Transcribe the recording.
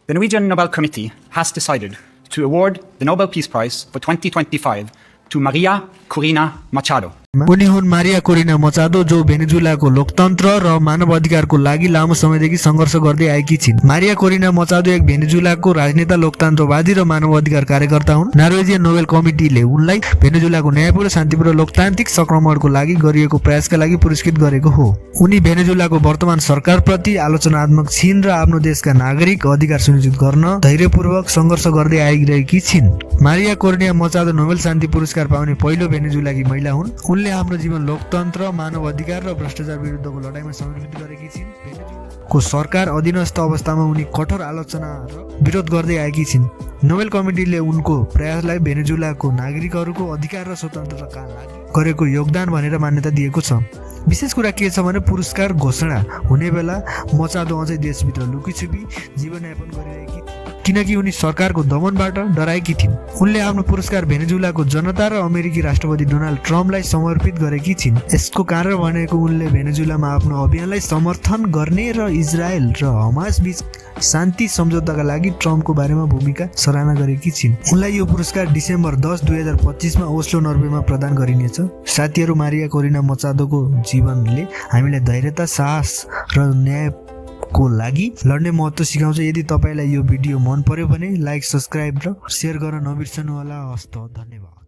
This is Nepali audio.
The Norwegian Nobel Committee has decided to award the Nobel Peace Prize for 2025 to Maria Corina Machado. उनी हुन् मारिया कोरिना मचादो, जो भेनेजुएलाको लोकतन्त्र र मानव अधिकारको लागि लामो समयदेखि सङ्घर्ष गर्दै आएकी छिन्। मारिया कोरिना मचादो एक भेनेजुएलाको राजनेता, लोकतन्त्रवादी र मानव अधिकार कार्यकर्ता हुन्। नर्वेजियन नोबेल कमिटीले उनलाई भेनेजुएलाको न्यायपूर्ण, शान्तिपूर्ण, लोकतान्त्रिक संक्रमणको लागि गरिएको प्रयासका लागि पुरस्कृत गरेको हो। उनी भेनेजुएलाको वर्तमान सरकारप्रति आलोचनात्मक छिन् र आफ्नो देशका नागरिक अधिकार सुनिश्चित गर्न धैर्यपूर्वक सङ्घर्ष गर्दै आइरहेकी छिन्। मारिया कोरिना मचादो नोबेल शान्ति पुरस्कार पाउने पहिलो भेनेजुएलाकी महिला हुन्। उनले आफ्नो जीवन लोकतन्त्र, मानव अधिकार र भ्रष्टाचार विरुद्धको लडाईँमा समर्पित गरेकी छिन्। भेनेजुएलाको सरकार अधीनस्थ अवस्थामा उनी कठोर आलोचना र विरोध गर्दै आएकी छिन्। नोबेल कमिटीले उनको प्रयासलाई भेनेजुएलाको नागरिकहरूको अधिकार र स्वतन्त्रताका लागि गरेको योगदान भनेर मान्यता दिएको छ। विशेष कुरा के छ भने पुरस्कार घोषणा हुने बेला मचादो अझै देशभित्र लुकीछुपी जीवनयापन गरिरहेकी थिइन्, किनकि उनी सरकारको दमनबाट डराएकी थिइन्। उनले आफ्नो पुरस्कार भेनेजुएलाको जनता र अमेरिकी राष्ट्रपति डोनाल्ड ट्रम्पलाई समर्पित गरेकी छिन्। यसको कारण भनेको उनले भेनेजुएलामा आफ्नो अभियानलाई समर्थन गर्ने र इजरायल र हमास बीच शान्ति सम्झौताका लागि ट्रम्पको बारेमा भूमिका सराहना गरेकी छिन्। उनलाई यो पुरस्कार डिसेम्बर 10, 2025 मा ओस्लो, नर्वेमा प्रदान गरिनेछ। साथीहरू, मारिया कोरिना मचादोको जीवनले हामीलाई धैर्यता, साहस र न्यायको लागि लड्ने महत्त्व सिकाउँछ। यदि तपाईलाई यो भिडियो मन पर्यो भने लाइक, सब्स्क्राइब र शेयर गर्न नबिर्सनु होला। हस्त, धन्यवाद।